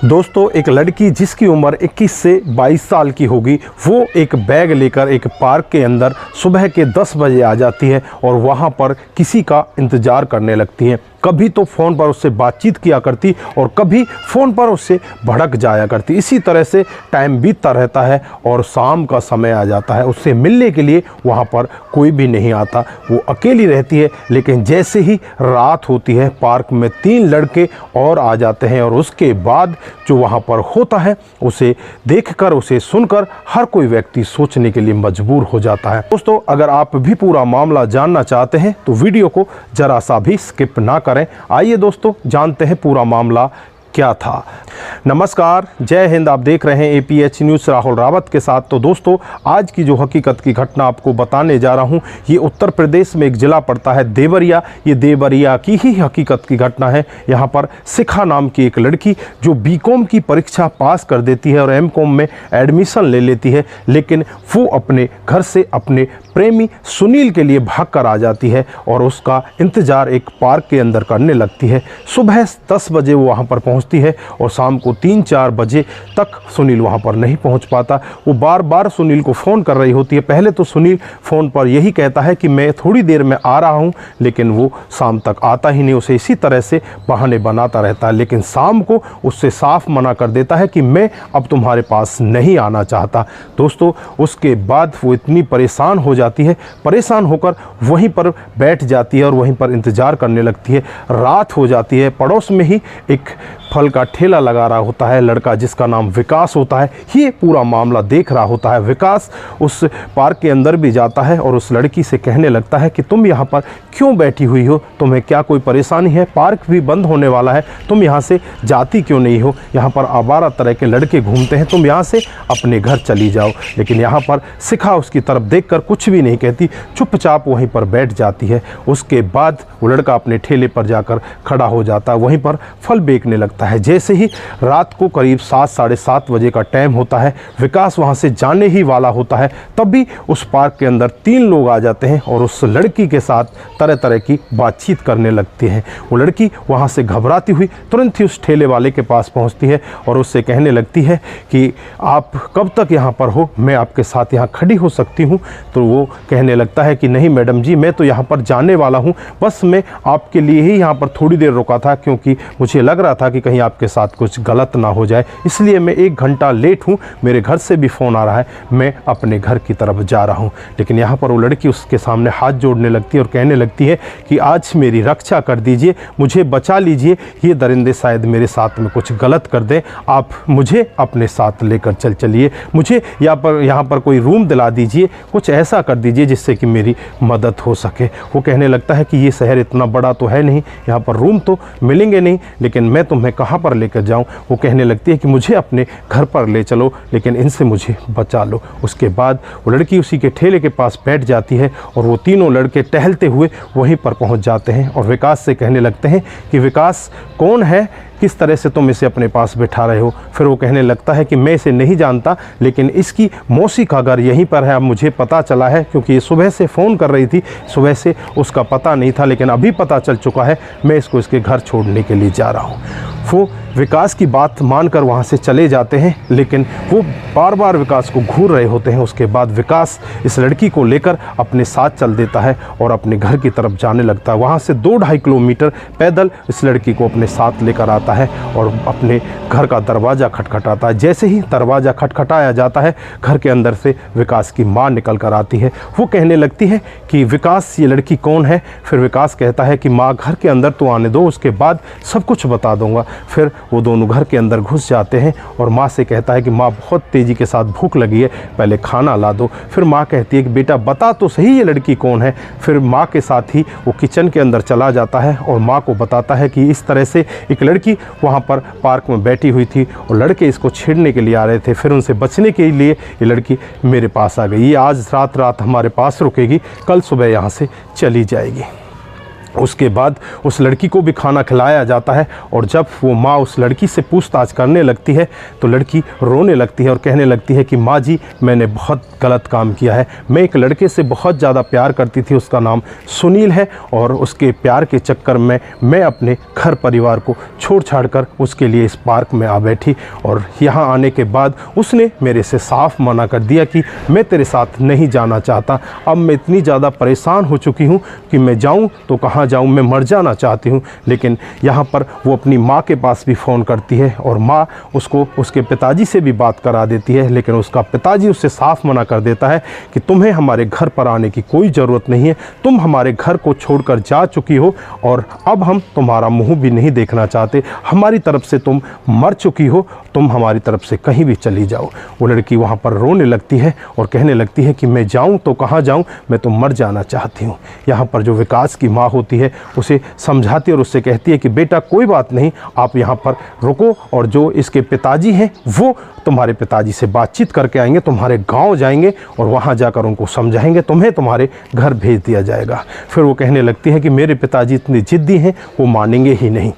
दोस्तों, एक लड़की जिसकी उम्र 21 से 22 साल की होगी, वो एक बैग लेकर एक पार्क के अंदर सुबह के 10 बजे आ जाती है और वहाँ पर किसी का इंतज़ार करने लगती है। कभी तो फ़ोन पर उससे बातचीत किया करती और कभी फ़ोन पर उससे भड़क जाया करती। इसी तरह से टाइम बीतता रहता है और शाम का समय आ जाता है। उससे मिलने के लिए वहाँ पर कोई भी नहीं आता, वो अकेली रहती है। लेकिन जैसे ही रात होती है, पार्क में 3 लड़के और आ जाते हैं और उसके बाद जो वहाँ पर होता है उसे देखकर, उसे सुनकर हर कोई व्यक्ति सोचने के लिए मजबूर हो जाता है। दोस्तों, अगर आप भी पूरा मामला जानना चाहते हैं तो वीडियो को जरा सा भी स्किप ना करें। आइए दोस्तों, जानते हैं पूरा मामला क्या था। नमस्कार, जय हिंद। आप देख रहे हैं APH न्यूज़ राहुल रावत के साथ। तो दोस्तों, आज की जो हकीकत की घटना आपको बताने जा रहा हूं, ये उत्तर प्रदेश में एक ज़िला पड़ता है देवरिया। ये देवरिया की ही हकीकत की घटना है। यहाँ पर शिखा नाम की एक लड़की जो BCom की परीक्षा पास कर देती है और MCom में एडमिशन ले लेती है, लेकिन वो अपने घर से अपने प्रेमी सुनील के लिए भाग कर आ जाती है और उसका इंतज़ार एक पार्क के अंदर करने लगती है। सुबह 10 बजे वो वहाँ पर पहुँचती है और शाम को 3-4 बजे तक सुनील वहाँ पर नहीं पहुँच पाता। वो बार बार सुनील को फ़ोन कर रही होती है। पहले तो सुनील फ़ोन पर यही कहता है कि मैं थोड़ी देर में आ रहा हूँ, लेकिन वो शाम तक आता ही नहीं। उसे इसी तरह से बहाने बनाता रहता है, लेकिन शाम को उससे साफ मना कर देता है कि मैं अब तुम्हारे पास नहीं आना चाहता। दोस्तों, उसके बाद वो इतनी परेशान हो जाती है, परेशान होकर वहीं पर बैठ जाती है और वहीं पर इंतज़ार करने लगती है। रात हो जाती है। पड़ोस में ही एक फल का ठेला लगा रहा होता है लड़का जिसका नाम विकास होता है। ये पूरा मामला देख रहा होता है। विकास उस पार्क के अंदर भी जाता है और उस लड़की से कहने लगता है कि तुम यहाँ पर क्यों बैठी हुई हो, तुम्हें क्या कोई परेशानी है, पार्क भी बंद होने वाला है, तुम यहाँ से जाती क्यों नहीं हो, यहाँ पर आवारा तरह के लड़के घूमते हैं, तुम यहाँ से अपने घर चली जाओ। लेकिन यहाँ पर शिखा उसकी तरफ देखकर कुछ भी नहीं कहती, चुपचाप वहीं पर बैठ जाती है। उसके बाद वो लड़का अपने ठेले पर जाकर खड़ा हो जाता है, वहीं पर फल बेचने लगता है। जैसे ही रात को करीब 7-साढ़े 7 बजे का टाइम होता है, विकास वहाँ से जाने ही वाला होता है, तब भी उस पार्क के अंदर 3 लोग आ जाते हैं और उस लड़की के साथ तरह तरह की बातचीत करने लगती हैं। वो लड़की वहाँ से घबराती हुई तुरंत ही उस ठेले वाले के पास पहुँचती है और उससे कहने लगती है कि आप कब तक यहाँ पर हो, मैं आपके साथ यहाँ खड़ी हो सकती हूँ। तो वो कहने लगता है कि नहीं मैडम जी, मैं तो यहाँ पर जाने वाला हूँ, बस मैं आपके लिए ही यहाँ पर थोड़ी देर रुका था, क्योंकि मुझे लग रहा था कि कहीं आपके साथ कुछ गलत ना हो जाए, इसलिए मैं 1 घंटा लेट हूँ, मेरे घर से भी फ़ोन आ रहा है, मैं अपने घर की तरफ जा रहा हूँ। लेकिन यहाँ पर वो लड़की उसके सामने हाथ जोड़ने लगती है और कहने लगती है कि आज मेरी रक्षा कर दीजिए, मुझे बचा लीजिए, ये दरिंदे शायद मेरे साथ में कुछ गलत कर दें, आप मुझे अपने साथ लेकर चलिए, मुझे यहाँ पर कोई रूम दिला दीजिए, कुछ ऐसा कर दीजिए जिससे कि मेरी मदद हो सके। वो कहने लगता है कि ये शहर इतना बड़ा तो है नहीं, यहाँ पर रूम तो मिलेंगे नहीं, लेकिन मैं तुम्हें कहाँ पर लेकर जाऊँ। वो कहने लगती है कि मुझे अपने घर पर ले चलो, लेकिन इनसे मुझे बचा लो। उसके बाद वो लड़की उसी के ठेले के पास बैठ जाती है और वो तीनों लड़के टहलते हुए वहीं पर पहुँच जाते हैं और विकास से कहने लगते हैं कि विकास कौन है, किस तरह से तुम इसे अपने पास बैठा रहे हो। फिर वो कहने लगता है कि मैं इसे नहीं जानता, लेकिन इसकी मौसी का घर यहीं पर है, अब मुझे पता चला है, क्योंकि ये सुबह से फ़ोन कर रही थी, सुबह से उसका पता नहीं था, लेकिन अभी पता चल चुका है, मैं इसको इसके घर छोड़ने के लिए जा रहा हूँ। वो विकास की बात मानकर वहाँ से चले जाते हैं, लेकिन वो बार बार विकास को घूर रहे होते हैं। उसके बाद विकास इस लड़की को लेकर अपने साथ चल देता है और अपने घर की तरफ जाने लगता है। वहाँ से 2-2.5 किलोमीटर पैदल इस लड़की को अपने साथ लेकर आता है और अपने घर का दरवाज़ा खटखटाता है। जैसे ही दरवाज़ा खटखटाया जाता है, घर के अंदर से विकास की माँ निकल कर आती है। वो कहने लगती है कि विकास, ये लड़की कौन है। फिर विकास कहता है कि माँ, घर के अंदर तो आने दो, उसके बाद सब कुछ बता दूंगा। फिर वो दोनों घर के अंदर घुस जाते हैं और माँ से कहता है कि माँ, बहुत तेज़ी के साथ भूख लगी है, पहले खाना ला दो। फिर माँ कहती है कि बेटा बता तो सही ये लड़की कौन है। फिर माँ के साथ ही वो किचन के अंदर चला जाता है और माँ को बताता है कि इस तरह से एक लड़की वहाँ पर पार्क में बैठी हुई थी और लड़के इसको छेड़ने के लिए आ रहे थे, फिर उनसे बचने के लिए ये लड़की मेरे पास आ गई, ये आज रात हमारे पास रुकेगी, कल सुबह यहाँ से चली जाएगी। उसके बाद उस लड़की को भी खाना खिलाया जाता है और जब वो माँ उस लड़की से पूछताछ करने लगती है तो लड़की रोने लगती है और कहने लगती है कि माँ जी, मैंने बहुत गलत काम किया है। मैं एक लड़के से बहुत ज़्यादा प्यार करती थी, उसका नाम सुनील है, और उसके प्यार के चक्कर में मैं अपने घर परिवार को छोड़ छाड़ कर उसके लिए इस पार्क में आ बैठी और यहाँ आने के बाद उसने मेरे से साफ मना कर दिया कि मैं तेरे साथ नहीं जाना चाहता। अब मैं इतनी ज़्यादा परेशान हो चुकी हूँ कि मैं जाऊँ तो कहाँ जाऊँ, मैं मर जाना चाहती हूँ। लेकिन यहाँ पर वो अपनी माँ के पास भी फ़ोन करती है और माँ उसको उसके पिताजी से भी बात करा देती है, लेकिन उसका पिताजी उससे साफ मना कर देता है कि तुम्हें हमारे घर पर आने की कोई ज़रूरत नहीं है, तुम हमारे घर को छोड़कर जा चुकी हो और अब हम तुम्हारा मुँह भी नहीं देखना चाहते, हमारी तरफ से तुम मर चुकी हो, तुम हमारी तरफ से कहीं भी चली जाओ। वो लड़की वहाँ पर रोने लगती है और कहने लगती है कि मैं जाऊँ तो कहाँ जाऊँ, मैं तो मर जाना चाहती हूँ। यहाँ पर जो विकास की माँ होती है उसे समझाती और उससे कहती है कि बेटा कोई बात नहीं, आप यहाँ पर रुको और जो इसके पिताजी हैं वो तुम्हारे पिताजी से बातचीत करके आएंगे, तुम्हारे गांव जाएंगे और वहाँ जाकर उनको समझाएंगे, तुम्हें तुम्हारे घर भेज दिया जाएगा। फिर वो कहने लगती है कि मेरे पिताजी इतने ज़िद्दी हैं, वो मानेंगे ही नहीं।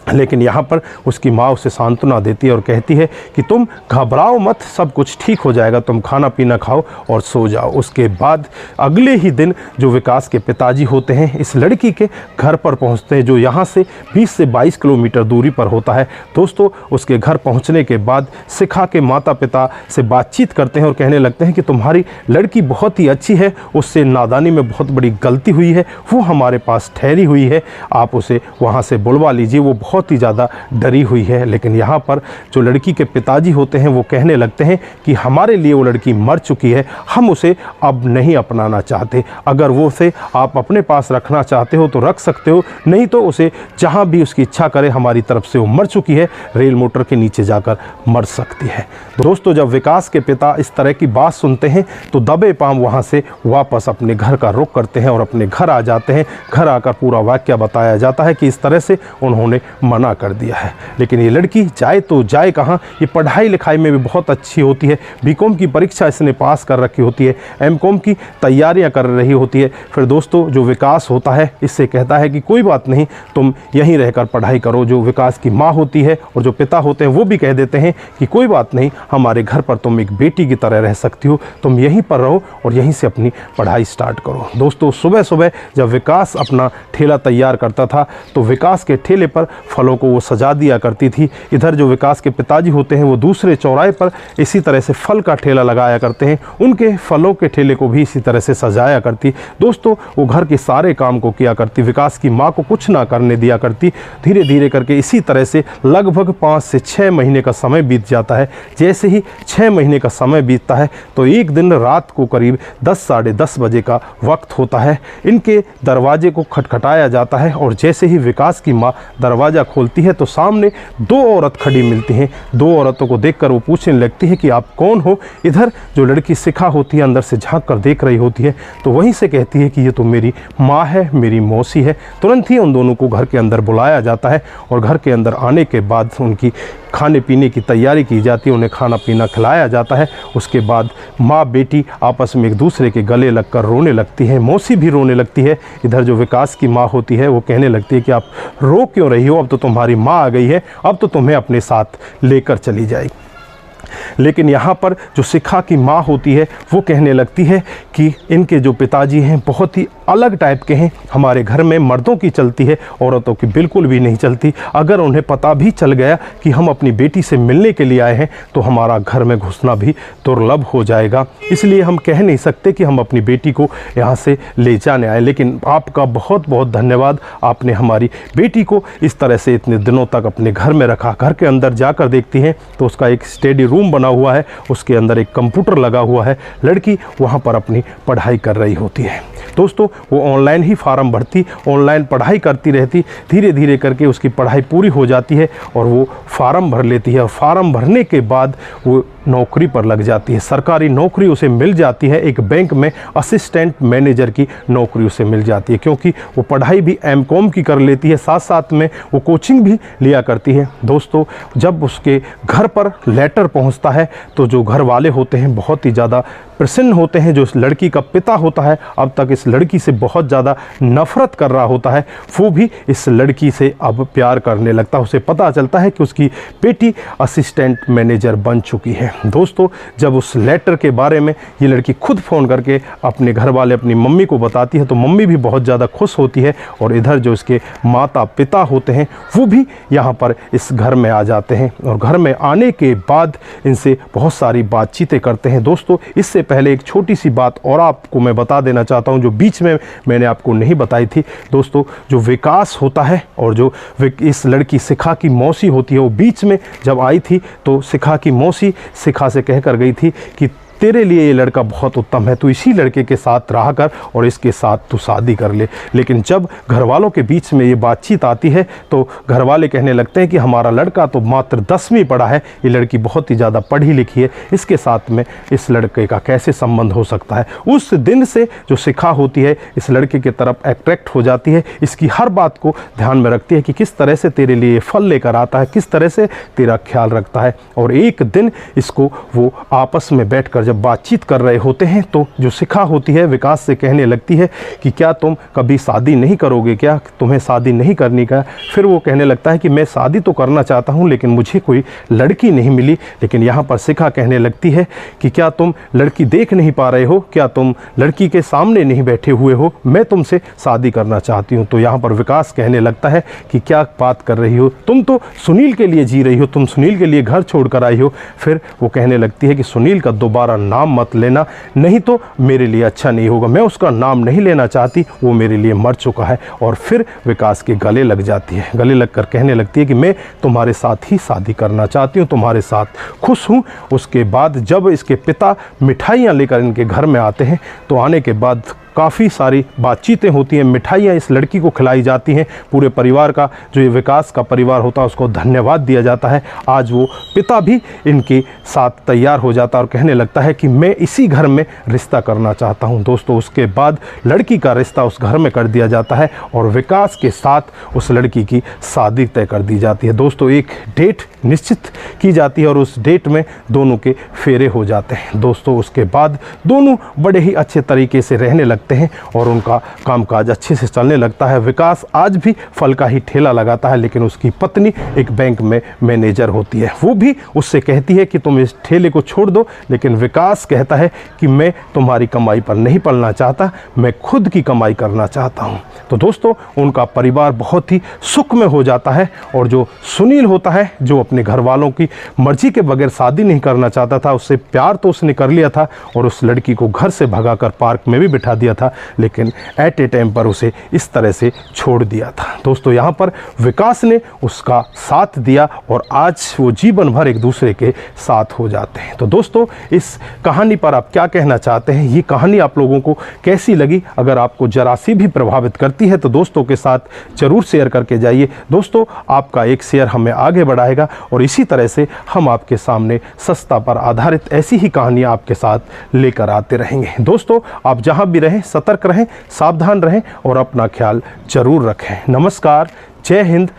लेकिन यहाँ पर उसकी माँ उसे सांत्वना देती है और कहती है कि तुम घबराओ मत, सब कुछ ठीक हो जाएगा, तुम खाना पीना खाओ और सो जाओ। उसके बाद अगले ही दिन जो विकास के पिताजी होते हैं इस लड़की के घर पर पहुँचते हैं, जो यहाँ से 20 से 22 किलोमीटर दूरी पर होता है। दोस्तों, उसके घर पहुँचने के बाद शिखा के माता पिता से बातचीत करते हैं और कहने लगते हैं कि तुम्हारी लड़की बहुत ही अच्छी है, उससे नादानी में बहुत बड़ी गलती हुई है, वो हमारे पास ठहरी हुई है, आप उसे वहाँ से बुलवा लीजिए, वो बहुत ही ज़्यादा डरी हुई है। लेकिन यहाँ पर जो लड़की के पिताजी होते हैं वो कहने लगते हैं कि हमारे लिए वो लड़की मर चुकी है, हम उसे अब नहीं अपनाना चाहते, अगर वो उसे आप अपने पास रखना चाहते हो तो रख सकते हो, नहीं तो उसे जहाँ भी उसकी इच्छा करे, हमारी तरफ से वो मर चुकी है, रेल मोटर के नीचे जाकर मर सकती है। दोस्तों, जब विकास के पिता इस तरह की बात सुनते हैं तो दबे पांव वहाँ से वापस अपने घर का रुख करते हैं और अपने घर आ जाते हैं। घर आकर पूरा वाक़या बताया जाता है कि इस तरह से उन्होंने मना कर दिया है। लेकिन ये लड़की जाए तो जाए कहाँ, ये पढ़ाई लिखाई में भी बहुत अच्छी होती है, बीकॉम की परीक्षा इसने पास कर रखी होती है, एमकॉम की तैयारियां कर रही होती है। फिर दोस्तों, जो विकास होता है इससे कहता है कि कोई बात नहीं, तुम यहीं रहकर पढ़ाई करो। जो विकास की माँ होती है और जो पिता होते हैं वो भी कह देते हैं कि कोई बात नहीं, हमारे घर पर तुम एक बेटी की तरह रह सकती हो, तुम यहीं पर रहो और यहीं से अपनी पढ़ाई स्टार्ट करो। दोस्तों, सुबह सुबह जब विकास अपना ठेला तैयार करता था तो विकास के ठेले पर फलों को वो सजा दिया करती थी। इधर जो विकास के पिताजी होते हैं वो दूसरे चौराहे पर इसी तरह से फल का ठेला लगाया करते हैं, उनके फलों के ठेले को भी इसी तरह से सजाया करती। दोस्तों, वो घर के सारे काम को किया करती, विकास की माँ को कुछ ना करने दिया करती। धीरे धीरे करके इसी तरह से लगभग 5 से 6 महीने का समय बीत जाता है। जैसे ही 6 महीने का समय बीतता है तो एक दिन रात को करीब 10 साढ़े 10 बजे का वक्त होता है। इनके दरवाजे को खटखटाया जाता है और जैसे ही विकास की माँ दरवाज़ा खोलती है तो सामने 2 औरत खड़ी मिलती हैं। 2 औरतों को देखकर वो पूछने लगती है कि आप कौन हो। इधर जो लड़की शिखा होती है अंदर से झांक कर देख रही होती है तो वहीं से कहती है कि ये तो मेरी माँ है, मेरी मौसी है। तुरंत ही उन दोनों को घर के अंदर बुलाया जाता है और घर के अंदर आने के बाद उनकी खाने पीने की तैयारी की जाती है, उन्हें खाना पीना खिलाया जाता है। उसके बाद माँ बेटी आपस में एक दूसरे के गले लगकर रोने लगती है, मौसी भी रोने लगती है। इधर जो विकास की माँ होती है वो कहने लगती है कि आप रो क्यों रही हो, अब तो तुम्हारी माँ आ गई है, अब तो तुम्हें अपने साथ लेकर चली जाएगी। लेकिन यहाँ पर जो शिखा की माँ होती है वो कहने लगती है कि इनके जो पिताजी हैं बहुत ही अलग टाइप के हैं, हमारे घर में मर्दों की चलती है, औरतों की बिल्कुल भी नहीं चलती। अगर उन्हें पता भी चल गया कि हम अपनी बेटी से मिलने के लिए आए हैं तो हमारा घर में घुसना भी दुर्लभ हो जाएगा, इसलिए हम कह नहीं सकते कि हम अपनी बेटी को यहाँ से ले जाने आए। लेकिन आपका बहुत बहुत धन्यवाद, आपने हमारी बेटी को इस तरह से इतने दिनों तक अपने घर में रखा। घर के अंदर जाकर देखती हैं तो उसका एक स्टडी रूम बना हुआ है, उसके अंदर एक कंप्यूटर लगा हुआ है, लड़की वहाँ पर अपनी पढ़ाई कर रही होती है। दोस्तों, वो ऑनलाइन ही फार्म भरती, ऑनलाइन पढ़ाई करती रहती। धीरे धीरे करके उसकी पढ़ाई पूरी हो जाती है और वो फार्म भर लेती है और फार्म भरने के बाद वो नौकरी पर लग जाती है। सरकारी नौकरी उसे मिल जाती है, एक बैंक में असिस्टेंट मैनेजर की नौकरी उसे मिल जाती है, क्योंकि वो पढ़ाई भी एमकॉम की कर लेती है, साथ साथ में वो कोचिंग भी लिया करती है। दोस्तों, जब उसके घर पर लेटर पहुंचता है तो जो घर वाले होते हैं बहुत ही ज़्यादा प्रसन्न होते हैं। जो इस लड़की का पिता होता है, अब तक इस लड़की से बहुत ज़्यादा नफरत कर रहा होता है, वो भी इस लड़की से अब प्यार करने लगता है। उसे पता चलता है कि उसकी बेटी असिस्टेंट मैनेजर बन चुकी है। दोस्तों, जब उस लेटर के बारे में ये लड़की खुद फ़ोन करके अपने घर वाले अपनी मम्मी को बताती है तो मम्मी भी बहुत ज़्यादा खुश होती है। और इधर जो इसके माता पिता होते हैं वो भी यहाँ पर इस घर में आ जाते हैं और घर में आने के बाद इनसे बहुत सारी बातचीतें करते हैं। दोस्तों, इससे पहले एक छोटी सी बात और आपको मैं बता देना चाहता हूँ जो बीच में मैंने आपको नहीं बताई थी। दोस्तों, जो विकास होता है और जो इस लड़की शिखा की मौसी होती है, वो बीच में जब आई थी तो शिखा की मौसी शिखा से कहकर गई थी कि तेरे लिए ये लड़का बहुत उत्तम है, तू इसी लड़के के साथ रहा कर और इसके साथ तू शादी कर ले। लेकिन जब घर वालों के बीच में ये बातचीत आती है तो घर वाले कहने लगते हैं कि हमारा लड़का तो मात्र 10वीं पढ़ा है, ये लड़की बहुत ही ज़्यादा पढ़ी लिखी है, इसके साथ में इस लड़के का कैसे संबंध हो सकता है। उस दिन से जो शिखा होती है इस लड़के की तरफ अट्रैक्ट हो जाती है, इसकी हर बात को ध्यान में रखती है कि किस तरह से तेरे लिए फल लेकर आता है, किस तरह से तेरा ख्याल रखता है। और एक दिन इसको वो आपस में बैठकर जब बातचीत कर रहे होते हैं तो जो शिखा होती है विकास से कहने लगती है कि क्या तुम कभी शादी नहीं करोगे, क्या तुम्हें शादी नहीं करनी का। फिर वो कहने लगता है कि मैं शादी तो करना चाहता हूँ लेकिन मुझे कोई लड़की नहीं मिली। लेकिन यहाँ पर शिखा कहने लगती है कि क्या तुम लड़की देख नहीं पा रहे हो, क्या तुम लड़की के सामने नहीं बैठे हुए हो, मैं तुमसे शादी करना चाहती हूँ। तो यहाँ पर विकास कहने लगता है कि क्या बात कर रही हो, तुम तो सुनील के लिए जी रही हो, तुम सुनील के लिए घर छोड़ कर आई हो। फिर वो कहने लगती है कि सुनील का दोबारा नाम मत लेना, नहीं तो मेरे लिए अच्छा नहीं होगा, मैं उसका नाम नहीं लेना चाहती, वो मेरे लिए मर चुका है। और फिर विकास के गले लग जाती है, गले लगकर कहने लगती है कि मैं तुम्हारे साथ ही शादी करना चाहती हूँ, तुम्हारे साथ खुश हूँ। उसके बाद जब इसके पिता मिठाइयाँ लेकर इनके घर में आते हैं तो आने के बाद काफ़ी सारी बातचीतें होती हैं, मिठाइयाँ इस लड़की को खिलाई जाती हैं। पूरे परिवार का जो ये विकास का परिवार होता है उसको धन्यवाद दिया जाता है। आज वो पिता भी इनके साथ तैयार हो जाता है और कहने लगता है कि मैं इसी घर में रिश्ता करना चाहता हूँ। दोस्तों, उसके बाद लड़की का रिश्ता उस घर में कर दिया जाता है और विकास के साथ उस लड़की की शादी तय कर दी जाती है। दोस्तों, एक डेट निश्चित की जाती है और उस डेट में दोनों के फेरे हो जाते हैं। दोस्तों, उसके बाद दोनों बड़े ही अच्छे तरीके से रहने लगते हैं और उनका कामकाज अच्छे से चलने लगता है। विकास आज भी फल का ही ठेला लगाता है लेकिन उसकी पत्नी एक बैंक में मैनेजर होती है। वो भी उससे कहती है कि तुम इस ठेले को छोड़ दो, लेकिन विकास कहता है कि मैं तुम्हारी कमाई पर नहीं पलना चाहता, मैं खुद की कमाई करना चाहता हूँ। तो दोस्तों, उनका परिवार बहुत ही सुख में हो जाता है और जो सुनील होता है जो अपने घर वालों की मर्जी के बगैर शादी नहीं करना चाहता था, उससे प्यार तो उसने कर लिया था और उस लड़की को घर से भगाकर पार्क में भी बिठा दिया था, लेकिन एट ए टाइम पर उसे इस तरह से छोड़ दिया था। दोस्तों, यहाँ पर विकास ने उसका साथ दिया और आज वो जीवन भर एक दूसरे के साथ हो जाते हैं। तो दोस्तों, इस कहानी पर आप क्या कहना चाहते हैं, ये कहानी आप लोगों को कैसी लगी? अगर आपको जरा सी भी प्रभावित करती है तो दोस्तों के साथ जरूर शेयर करके जाइए। दोस्तों, आपका एक शेयर हमें आगे बढ़ाएगा और इसी तरह से हम आपके सामने सस्ता पर आधारित ऐसी ही कहानियाँ आपके साथ लेकर आते रहेंगे। दोस्तों, आप जहाँ भी रहें सतर्क रहें, सावधान रहें और अपना ख्याल जरूर रखें। नमस्कार, जय हिंद,